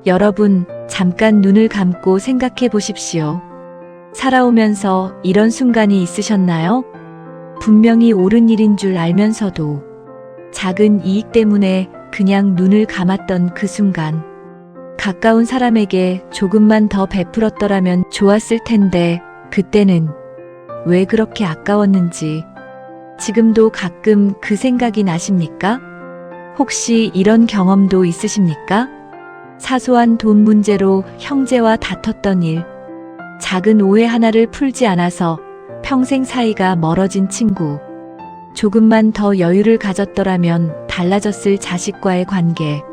여러분, 잠깐 눈을 감고 생각해 보십시오. 살아오면서 이런 순간이 있으셨나요? 분명히 옳은 일인 줄 알면서도 작은 이익 때문에 그냥 눈을 감았던 그 순간, 가까운 사람에게 조금만 더 베풀었더라면 좋았을 텐데 그때는 왜 그렇게 아까웠는지 지금도 가끔 그 생각이 나십니까? 혹시 이런 경험도 있으십니까? 사소한 돈 문제로 형제와 다퉜던 일, 작은 오해 하나를 풀지 않아서 평생 사이가 멀어진 친구, 조금만 더 여유를 가졌더라면 달라졌을 자식과의 관계,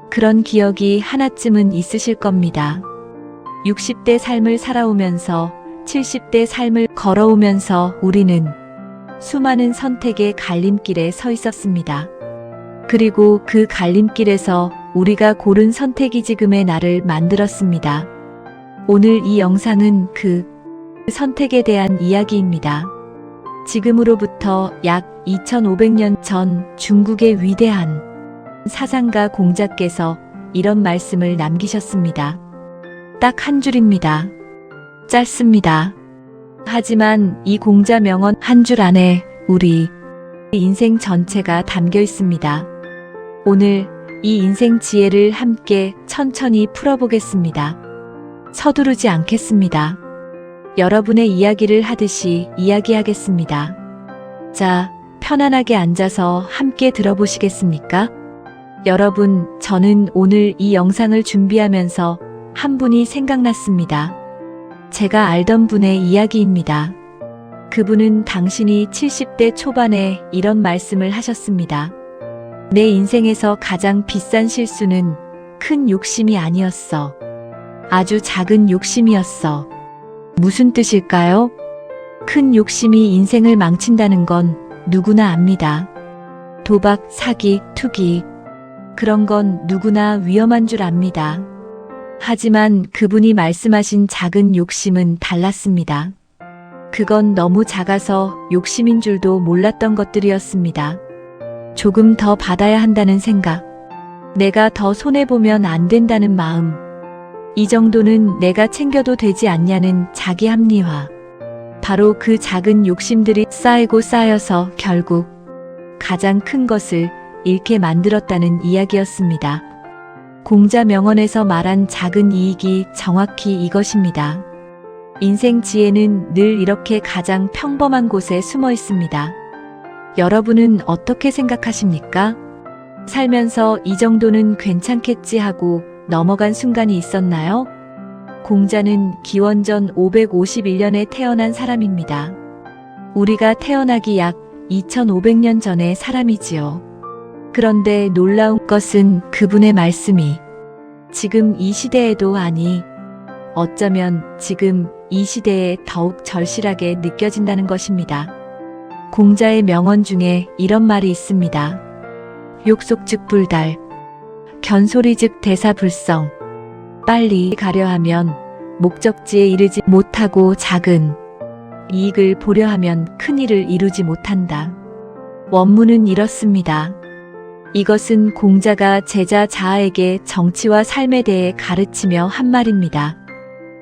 그런 기억이 하나쯤은 있으실 겁니다. 60대 삶을 살아오면서 70대 삶을 걸어오면서 우리는 수많은 선택의 갈림길에 서 있었습니다. 그리고 그 갈림길에서 우리가 고른 선택이 지금의 나를 만들었습니다. 오늘 이 영상은 그 선택에 대한 이야기입니다. 지금으로부터 약 2500년 전 중국의 위대한 사상가 공자께서 이런 말씀을 남기셨습니다. 딱 한 줄입니다. 짧습니다. 하지만 이 공자 명언 한 줄 안에 우리 인생 전체가 담겨 있습니다. 오늘 이 인생 지혜를 함께 천천히 풀어보겠습니다. 서두르지 않겠습니다. 여러분의 이야기를 하듯이 이야기하겠습니다. 자, 편안하게 앉아서 함께 들어보시겠습니까? 여러분, 저는 오늘 이 영상을 준비하면서 한 분이 생각났습니다. 제가 알던 분의 이야기입니다. 그분은 당신이 70대 초반에 이런 말씀을 하셨습니다. 내 인생에서 가장 비싼 실수는 큰 욕심이 아니었어. 아주 작은 욕심이었어. 무슨 뜻일까요? 큰 욕심이 인생을 망친다는 건 누구나 압니다. 도박, 사기, 투기, 그런 건 누구나 위험한 줄 압니다. 하지만 그분이 말씀하신 작은 욕심은 달랐습니다. 그건 너무 작아서 욕심인 줄도 몰랐던 것들이었습니다. 조금 더 받아야 한다는 생각, 내가 더 손해보면 안 된다는 마음, 이 정도는 내가 챙겨도 되지 않냐는 자기 합리화, 바로 그 작은 욕심들이 쌓이고 쌓여서 결국 가장 큰 것을 잃게 만들었다는 이야기였습니다. 공자 명언에서 말한 작은 이익이 정확히 이것입니다. 인생 지혜는 늘 이렇게 가장 평범한 곳에 숨어 있습니다. 여러분은 어떻게 생각하십니까? 살면서 이 정도는 괜찮겠지 하고 넘어간 순간이 있었나요? 공자는 기원전 551년에 태어난 사람입니다. 우리가 태어나기 약 2500년 전의 사람이지요. 그런데 놀라운 것은 그분의 말씀이 지금 이 시대에도 어쩌면 지금 이 시대에 더욱 절실하게 느껴진다는 것입니다. 공자의 명언 중에 이런 말이 있습니다. 욕속 즉 불달, 견소리 즉 대사불성. 빨리 가려 하면 목적지에 이르지 못하고 작은 이익을 보려 하면 큰 일을 이루지 못한다. 원문은 이렇습니다. 이것은 공자가 제자 자아에게 정치와 삶에 대해 가르치며 한 말입니다.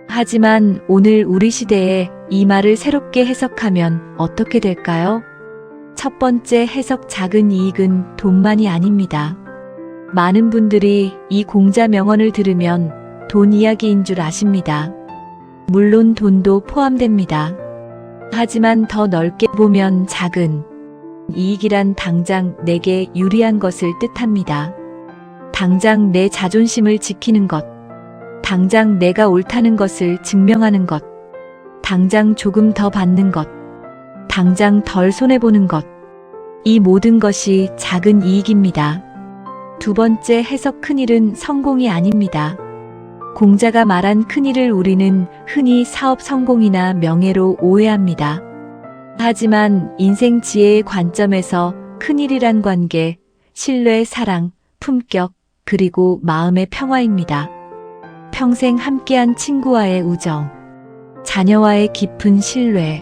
하지만 오늘 우리 시대에 이 말을 새롭게 해석하면 어떻게 될까요? 첫 번째 해석, 작은 이익은 돈만이 아닙니다. 많은 분들이 이 공자 명언을 들으면 돈 이야기인 줄 아십니다. 물론 돈도 포함됩니다. 하지만 더 넓게 보면 작은 이익이란 당장 내게 유리한 것을 뜻합니다. 당장 내 자존심을 지키는 것, 당장 내가 옳다는 것을 증명하는 것, 당장 조금 더 받는 것, 당장 덜 손해보는 것, 이 모든 것이 작은 이익입니다. 두 번째 해석, 큰일은 성공이 아닙니다. 공자가 말한 큰일을 우리는 흔히 사업 성공이나 명예로 오해합니다. 하지만 인생 지혜의 관점에서 큰일이란 관계, 신뢰, 사랑, 품격, 그리고 마음의 평화입니다. 평생 함께한 친구와의 우정, 자녀와의 깊은 신뢰,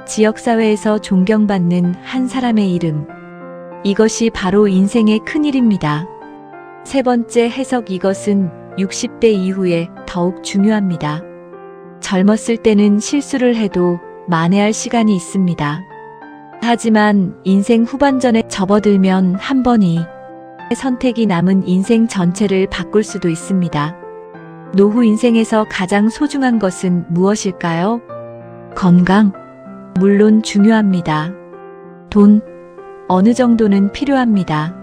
지역사회에서 존경받는 한 사람의 이름, 이것이 바로 인생의 큰일입니다. 세 번째 해석, 이것은 60대 이후에 더욱 중요합니다. 젊었을 때는 실수를 해도 만회할 시간이 있습니다. 하지만 인생 후반전에 접어들면 한 번이 선택이 남은 인생 전체를 바꿀 수도 있습니다. 노후 인생에서 가장 소중한 것은 무엇일까요? 건강? 물론 중요합니다. 돈? 어느 정도는 필요합니다.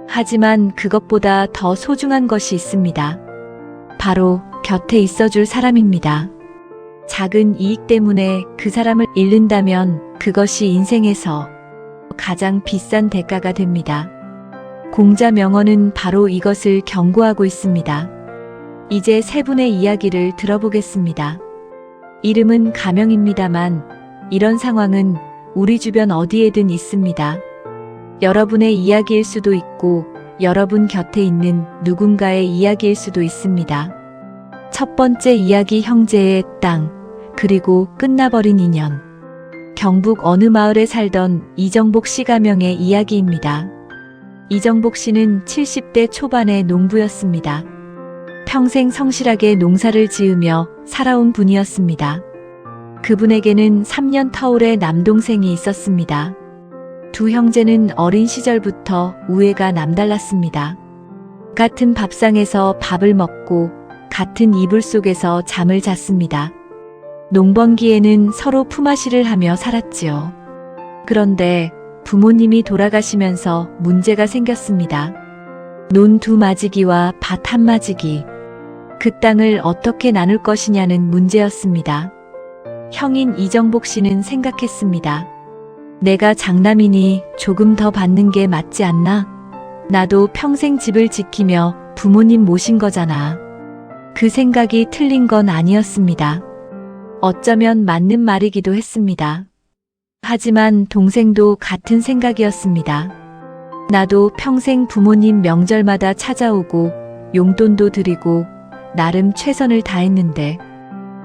하지만 그것보다 더 소중한 것이 있습니다. 바로 곁에 있어줄 사람입니다. 작은 이익 때문에 그 사람을 잃는다면 그것이 인생에서 가장 비싼 대가가 됩니다. 공자 명언은 바로 이것을 경고하고 있습니다. 이제 세 분의 이야기를 들어보겠습니다. 이름은 가명입니다만 이런 상황은 우리 주변 어디에든 있습니다. 여러분의 이야기일 수도 있고 여러분 곁에 있는 누군가의 이야기일 수도 있습니다. 첫 번째 이야기, 형제의 땅, 그리고 끝나버린 인연. 경북 어느 마을에 살던 이정복 씨 가명의 이야기입니다. 이정복 씨는 70대 초반의 농부였습니다. 평생 성실하게 농사를 지으며 살아온 분이었습니다. 그분에게는 3년 터울의 남동생이 있었습니다. 두 형제는 어린 시절부터 우애가 남달랐습니다. 같은 밥상에서 밥을 먹고 같은 이불 속에서 잠을 잤습니다. 농번기에는 서로 품앗이를 하며 살았지요. 그런데 부모님이 돌아가시면서 문제가 생겼습니다. 논 두 마지기와 밭 한 마지기. 그 땅을 어떻게 나눌 것이냐는 문제였습니다. 형인 이정복 씨는 생각했습니다. 내가 장남이니 조금 더 받는 게 맞지 않나? 나도 평생 집을 지키며 부모님 모신 거잖아. 그 생각이 틀린 건 아니었습니다. 어쩌면 맞는 말이기도 했습니다. 하지만 동생도 같은 생각이었습니다. 나도 평생 부모님 명절마다 찾아오고 용돈도 드리고 나름 최선을 다했는데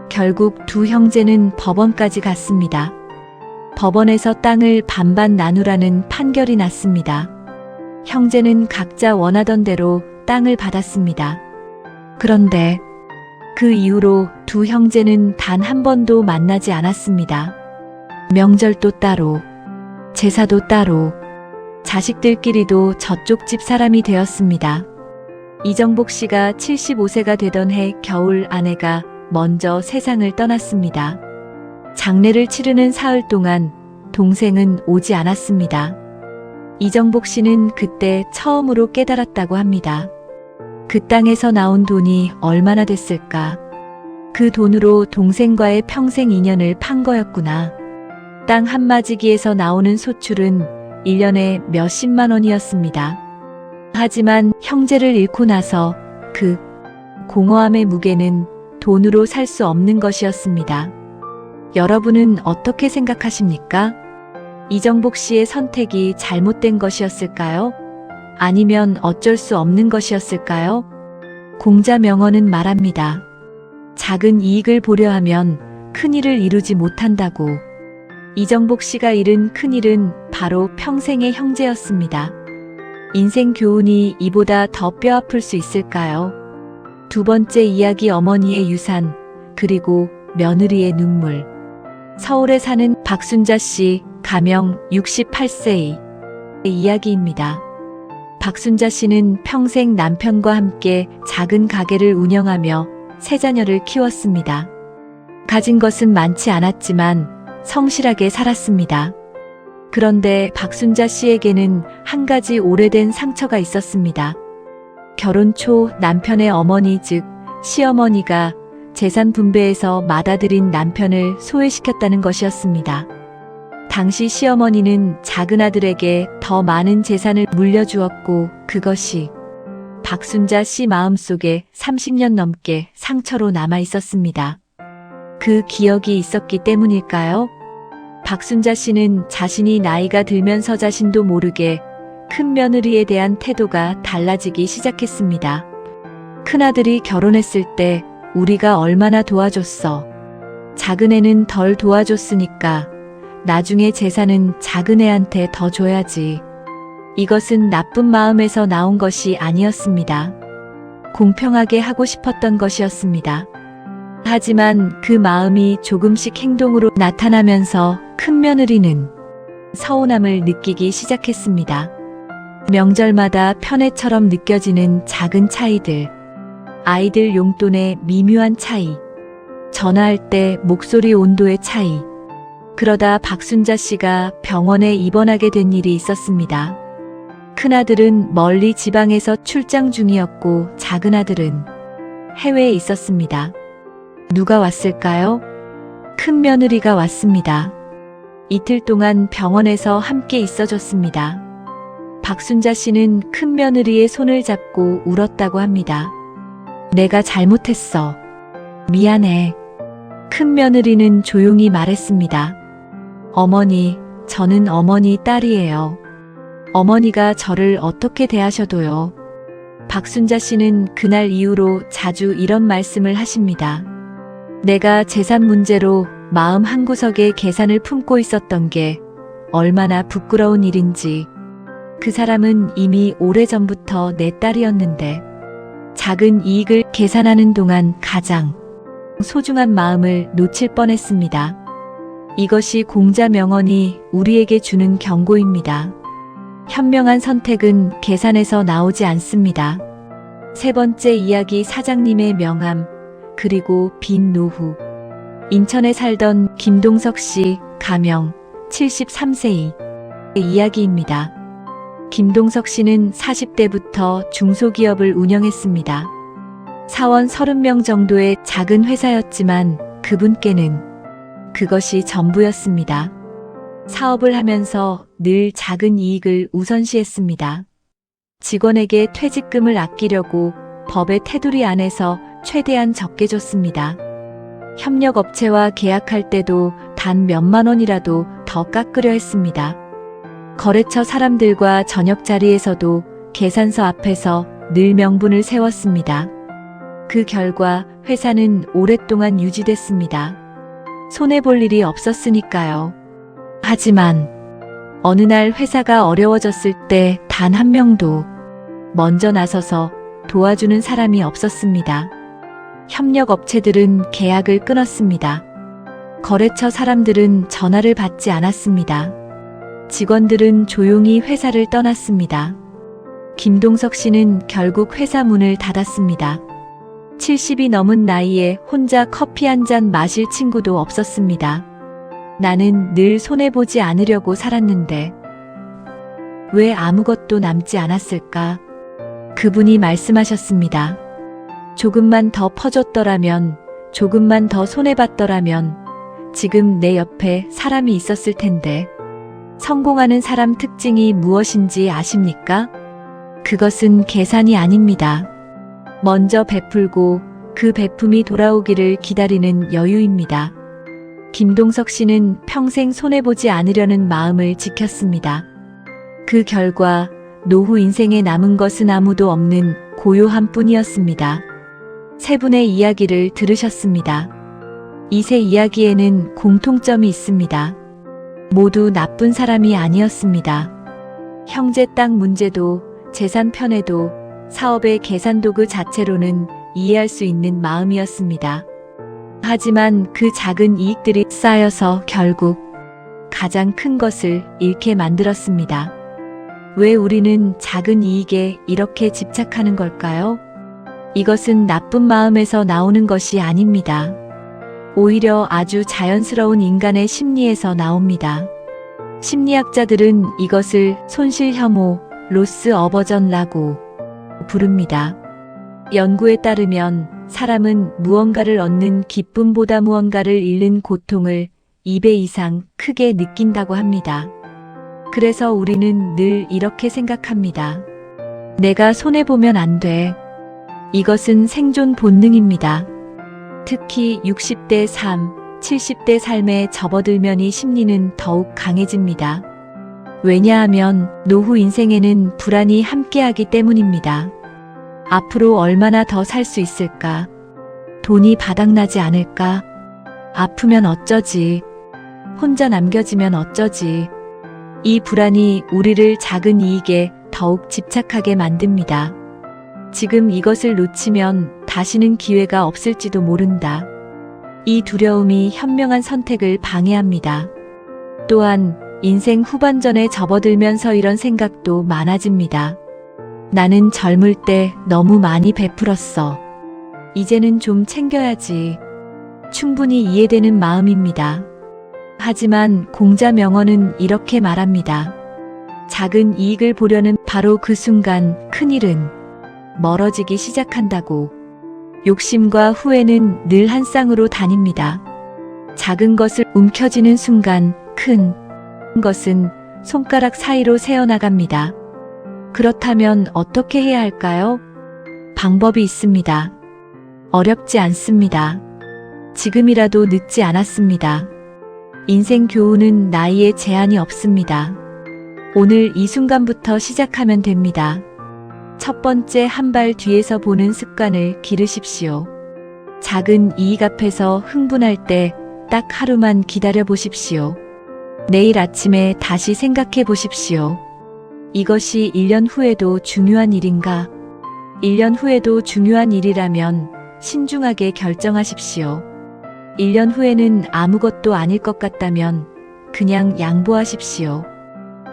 결국 두 형제는 법원까지 갔습니다. 법원에서 땅을 반반 나누라는 판결이 났습니다. 형제는 각자 원하던 대로 땅을 받았습니다. 그런데 그 이후로 두 형제는 단 한 번도 만나지 않았습니다. 명절도 따로, 제사도 따로, 자식들끼리도 저쪽 집 사람이 되었습니다. 이정복 씨가 75세가 되던 해 겨울 아내가 먼저 세상을 떠났습니다. 장례를 치르는 사흘 동안 동생은 오지 않았습니다. 이정복 씨는 그때 처음으로 깨달았다고 합니다. 그 땅에서 나온 돈이 얼마나 됐을까? 그 돈으로 동생과의 평생 인연을 판 거였구나. 땅 한마지기에서 나오는 소출은 1년에 몇십만 원이었습니다. 하지만 형제를 잃고 나서 그 공허함의 무게는 돈으로 살 수 없는 것이었습니다. 여러분은 어떻게 생각하십니까? 이정복 씨의 선택이 잘못된 것이었을까요? 아니면 어쩔 수 없는 것이었을까요? 공자 명언은 말합니다. 작은 이익을 보려 하면 큰 일을 이루지 못한다고. 이정복 씨가 잃은 큰 일은 바로 평생의 형제였습니다. 인생 교훈이 이보다 더 뼈아플 수 있을까요? 두 번째 이야기, 어머니의 유산, 그리고 며느리의 눈물. 서울에 사는 박순자 씨, 가명 68세의 이야기입니다. 박순자 씨는 평생 남편과 함께 작은 가게를 운영하며 세 자녀를 키웠습니다. 가진 것은 많지 않았지만 성실하게 살았습니다. 그런데 박순자 씨에게는 한 가지 오래된 상처가 있었습니다. 결혼 초 남편의 어머니 즉 시어머니가 재산 분배에서 맏아들인 남편을 소외시켰다는 것이었습니다. 당시 시어머니는 작은 아들에게 더 많은 재산을 물려주었고 그것이 박순자 씨 마음속에 30년 넘게 상처로 남아 있었습니다. 그 기억이 있었기 때문일까요? 박순자 씨는 자신이 나이가 들면서 자신도 모르게 큰 며느리에 대한 태도가 달라지기 시작했습니다. 큰아들이 결혼했을 때 우리가 얼마나 도와줬어. 작은애는 덜 도와줬으니까 나중에 재산은 작은애한테 더 줘야지. 이것은 나쁜 마음에서 나온 것이 아니었습니다. 공평하게 하고 싶었던 것이었습니다. 하지만 그 마음이 조금씩 행동으로 나타나면서 큰 며느리는 서운함을 느끼기 시작했습니다. 명절마다 편애처럼 느껴지는 작은 차이들, 아이들 용돈의 미묘한 차이, 전화할 때 목소리 온도의 차이. 그러다 박순자 씨가 병원에 입원하게 된 일이 있었습니다. 큰아들은 멀리 지방에서 출장 중이었고 작은아들은 해외에 있었습니다. 누가 왔을까요? 큰 며느리가 왔습니다. 이틀 동안 병원에서 함께 있어줬습니다. 박순자 씨는 큰 며느리의 손을 잡고 울었다고 합니다. 내가 잘못했어. 미안해. 큰 며느리는 조용히 말했습니다. 어머니, 저는 어머니 딸이에요. 어머니가 저를 어떻게 대하셔도요. 박순자 씨는 그날 이후로 자주 이런 말씀을 하십니다. 내가 재산 문제로 마음 한구석에 계산을 품고 있었던 게 얼마나 부끄러운 일인지. 그 사람은 이미 오래전부터 내 딸이었는데 작은 이익을 계산하는 동안 가장 소중한 마음을 놓칠 뻔했습니다. 이것이 공자 명언이 우리에게 주는 경고입니다. 현명한 선택은 계산에서 나오지 않습니다. 세 번째 이야기 사장님의 명함, 그리고 빈 노후. 인천에 살던 김동석 씨, 가명 73세의 이야기입니다. 김동석 씨는 40대부터 중소기업을 운영했습니다. 사원 30명 정도의 작은 회사였지만 그분께는 그것이 전부였습니다. 사업을 하면서 늘 작은 이익을 우선시했습니다. 직원에게 퇴직금을 아끼려고 법의 테두리 안에서 최대한 적게 줬습니다. 협력업체와 계약할 때도 단 몇만 원이라도 더 깎으려 했습니다. 거래처 사람들과 저녁 자리에서도 계산서 앞에서 늘 명분을 세웠습니다. 그 결과 회사는 오랫동안 유지됐습니다. 손해볼 일이 없었으니까요. 하지만 어느 날 회사가 어려워졌을 때 단 한 명도 먼저 나서서 도와주는 사람이 없었습니다. 협력업체들은 계약을 끊었습니다. 거래처 사람들은 전화를 받지 않았습니다. 직원들은 조용히 회사를 떠났습니다. 김동석 씨는 결국 회사 문을 닫았습니다. 70이 넘은 나이에 혼자 커피 한 잔 마실 친구도 없었습니다. 나는 늘 손해보지 않으려고 살았는데 왜 아무것도 남지 않았을까? 그분이 말씀하셨습니다. 조금만 더 퍼줬더라면, 조금만 더 손해봤더라면 지금 내 옆에 사람이 있었을 텐데. 성공하는 사람 특징이 무엇인지 아십니까? 그것은 계산이 아닙니다. 먼저 베풀고 그 베품이 돌아오기를 기다리는 여유입니다. 김동석 씨는 평생 손해보지 않으려는 마음을 지켰습니다. 그 결과 노후 인생에 남은 것은 아무도 없는 고요함 뿐이었습니다. 세 분의 이야기를 들으셨습니다. 이 세 이야기에는 공통점이 있습니다. 모두 나쁜 사람이 아니었습니다. 형제 땅 문제도 재산 편애도 사업의 계산 도구 자체로는 이해할 수 있는 마음이었습니다. 하지만 그 작은 이익들이 쌓여서 결국 가장 큰 것을 잃게 만들었습니다. 왜 우리는 작은 이익에 이렇게 집착하는 걸까요? 이것은 나쁜 마음에서 나오는 것이 아닙니다. 오히려 아주 자연스러운 인간의 심리에서 나옵니다. 심리학자들은 이것을 손실 혐오, 로스 어버전라고 부릅니다. 연구에 따르면 사람은 무언가를 얻는 기쁨보다 무언가를 잃는 고통을 2배 이상 크게 느낀다고 합니다. 그래서 우리는 늘 이렇게 생각합니다. 내가 손해보면 안 돼. 이것은 생존 본능입니다. 특히 60대 삶, 70대 삶에 접어들면 이 심리는 더욱 강해집니다. 왜냐하면 노후 인생에는 불안이 함께하기 때문입니다. 앞으로 얼마나 더 살 수 있을까? 돈이 바닥나지 않을까? 아프면 어쩌지? 혼자 남겨지면 어쩌지? 이 불안이 우리를 작은 이익에 더욱 집착하게 만듭니다. 지금 이것을 놓치면 다시는 기회가 없을지도 모른다. 이 두려움이 현명한 선택을 방해합니다. 또한 인생 후반전에 접어들면서 이런 생각도 많아집니다. 나는 젊을 때 너무 많이 베풀었어. 이제는 좀 챙겨야지. 충분히 이해되는 마음입니다. 하지만 공자 명언은 이렇게 말합니다. 작은 이익을 보려는 바로 그 순간 큰일은 멀어지기 시작한다고. 욕심과 후회는 늘 한 쌍으로 다닙니다. 작은 것을 움켜쥐는 순간 큰 것은 손가락 사이로 새어나갑니다. 그렇다면 어떻게 해야 할까요? 방법이 있습니다. 어렵지 않습니다. 지금이라도 늦지 않았습니다. 인생 교훈은 나이에 제한이 없습니다. 오늘 이 순간부터 시작하면 됩니다. 첫 번째, 한 발 뒤에서 보는 습관을 기르십시오. 작은 이익 앞에서 흥분할 때 딱 하루만 기다려 보십시오. 내일 아침에 다시 생각해 보십시오. 이것이 1년 후에도 중요한 일인가? 1년 후에도 중요한 일이라면 신중하게 결정하십시오. 1년 후에는 아무것도 아닐 것 같다면 그냥 양보하십시오.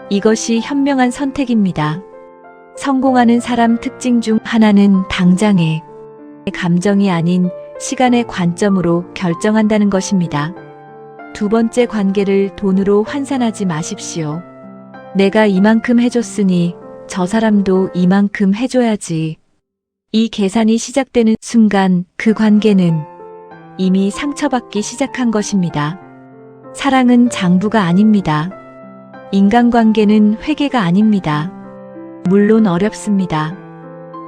이것이 현명한 선택입니다. 성공하는 사람 특징 중 하나는 당장의 감정이 아닌 시간의 관점으로 결정한다는 것입니다. 두 번째, 관계를 돈으로 환산하지 마십시오. 내가 이만큼 해줬으니 저 사람도 이만큼 해줘야지. 이 계산이 시작되는 순간 그 관계는 이미 상처받기 시작한 것입니다. 사랑은 장부가 아닙니다. 인간관계는 회계가 아닙니다. 물론 어렵습니다.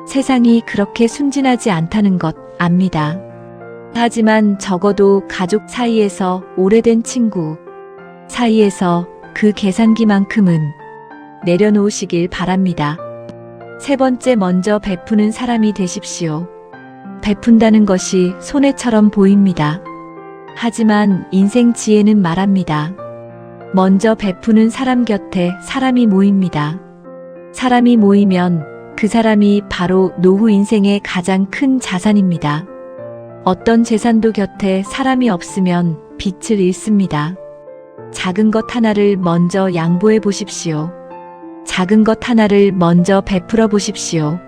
세상이 그렇게 순진하지 않다는 것 압니다. 하지만 적어도 가족 사이에서, 오래된 친구 사이에서 그 계산기만큼은 내려놓으시길 바랍니다. 세 번째, 먼저 베푸는 사람이 되십시오. 베푼다는 것이 손해처럼 보입니다. 하지만 인생 지혜는 말합니다. 먼저 베푸는 사람 곁에 사람이 모입니다. 사람이 모이면 그 사람이 바로 노후 인생의 가장 큰 자산입니다. 어떤 재산도 곁에 사람이 없으면 빛을 잃습니다. 작은 것 하나를 먼저 양보해 보십시오. 작은 것 하나를 먼저 베풀어 보십시오.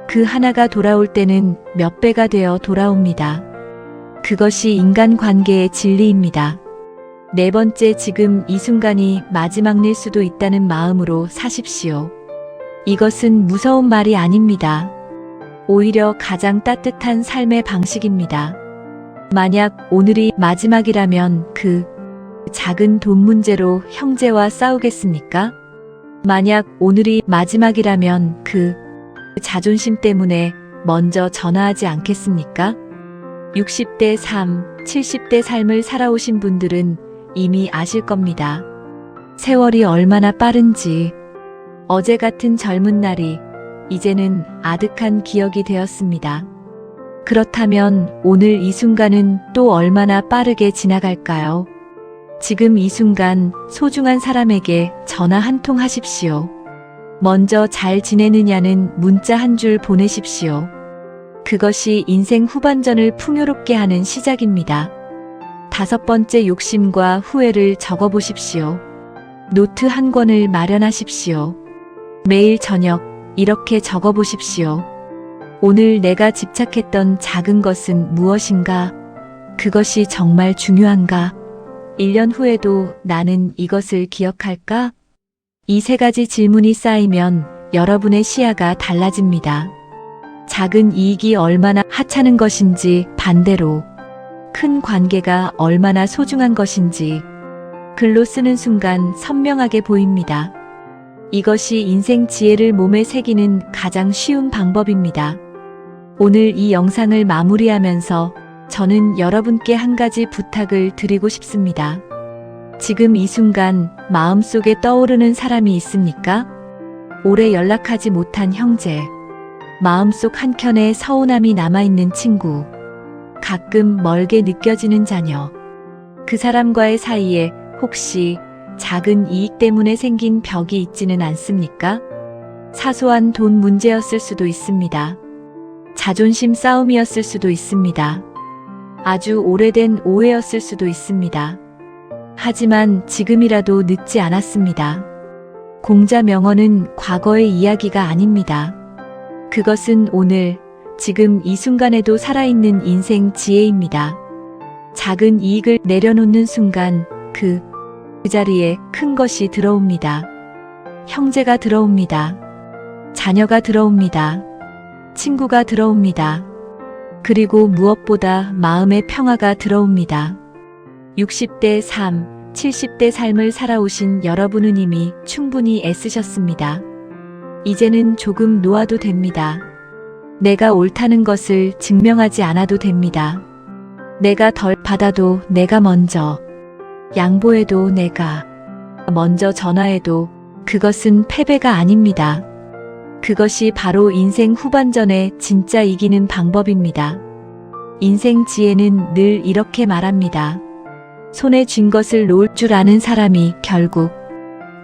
그 하나가 돌아올 때는 몇 배가 되어 돌아옵니다. 그것이 인간관계의 진리입니다. 네 번째, 지금 이 순간이 마지막일 수도 있다는 마음으로 사십시오. 이것은 무서운 말이 아닙니다. 오히려 가장 따뜻한 삶의 방식입니다. 만약 오늘이 마지막이라면 그 작은 돈 문제로 형제와 싸우겠습니까? 만약 오늘이 마지막이라면 그 자존심 때문에 먼저 전화하지 않겠습니까? 60대 삶, 70대 삶을 살아오신 분들은 이미 아실 겁니다. 세월이 얼마나 빠른지. 어제 같은 젊은 날이 이제는 아득한 기억이 되었습니다. 그렇다면 오늘 이 순간은 또 얼마나 빠르게 지나갈까요? 지금 이 순간 소중한 사람에게 전화 한 통 하십시오. 먼저 잘 지내느냐는 문자 한 줄 보내십시오. 그것이 인생 후반전을 풍요롭게 하는 시작입니다. 다섯 번째, 욕심과 후회를 적어보십시오. 노트 한 권을 마련하십시오. 매일 저녁 이렇게 적어보십시오. 오늘 내가 집착했던 작은 것은 무엇인가? 그것이 정말 중요한가? 1년 후에도 나는 이것을 기억할까? 이 세 가지 질문이 쌓이면 여러분의 시야가 달라집니다. 작은 이익이 얼마나 하찮은 것인지, 반대로 큰 관계가 얼마나 소중한 것인지 글로 쓰는 순간 선명하게 보입니다. 이것이 인생 지혜를 몸에 새기는 가장 쉬운 방법입니다. 오늘 이 영상을 마무리하면서 저는 여러분께 한 가지 부탁을 드리고 싶습니다. 지금 이 순간 마음속에 떠오르는 사람이 있습니까? 오래 연락하지 못한 형제, 마음속 한켠에 서운함이 남아있는 친구, 가끔 멀게 느껴지는 자녀. 그 사람과의 사이에 혹시 작은 이익 때문에 생긴 벽이 있지는 않습니까? 사소한 돈 문제였을 수도 있습니다. 자존심 싸움이었을 수도 있습니다. 아주 오래된 오해였을 수도 있습니다. 하지만 지금이라도 늦지 않았습니다. 공자 명언은 과거의 이야기가 아닙니다. 그것은 오늘, 지금 이 순간에도 살아있는 인생 지혜입니다. 작은 이익을 내려놓는 순간 그 자리에 큰 것이 들어옵니다. 형제가 들어옵니다. 자녀가 들어옵니다. 친구가 들어옵니다. 그리고 무엇보다 마음의 평화가 들어옵니다. 60대 삶, 70대 삶을 살아오신 여러분은 이미 충분히 애쓰셨습니다. 이제는 조금 놓아도 됩니다. 내가 옳다는 것을 증명하지 않아도 됩니다. 내가 덜 받아도 내가 먼저, 양보해도 내가 먼저 전화해도 그것은 패배가 아닙니다. 그것이 바로 인생 후반전에 진짜 이기는 방법입니다. 인생 지혜는 늘 이렇게 말합니다. 손에 쥔 것을 놓을 줄 아는 사람이 결국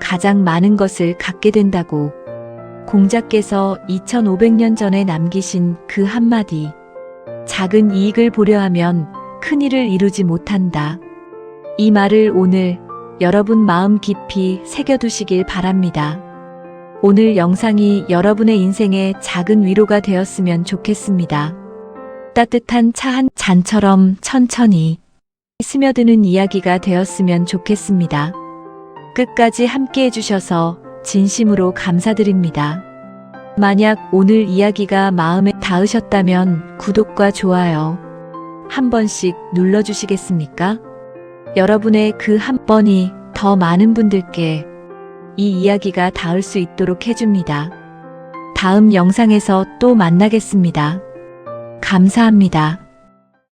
가장 많은 것을 갖게 된다고. 공자께서 2500년 전에 남기신 그 한마디. 작은 이익을 보려 하면 큰 일을 이루지 못한다. 이 말을 오늘 여러분 마음 깊이 새겨두시길 바랍니다. 오늘 영상이 여러분의 인생에 작은 위로가 되었으면 좋겠습니다. 따뜻한 차 한 잔처럼 천천히 스며드는 이야기가 되었으면 좋겠습니다. 끝까지 함께 해주셔서 진심으로 감사드립니다. 만약 오늘 이야기가 마음에 닿으셨다면 구독과 좋아요 한 번씩 눌러주시겠습니까? 여러분의 그 한 번이 더 많은 분들께 이 이야기가 닿을 수 있도록 해줍니다. 다음 영상에서 또 만나겠습니다. 감사합니다.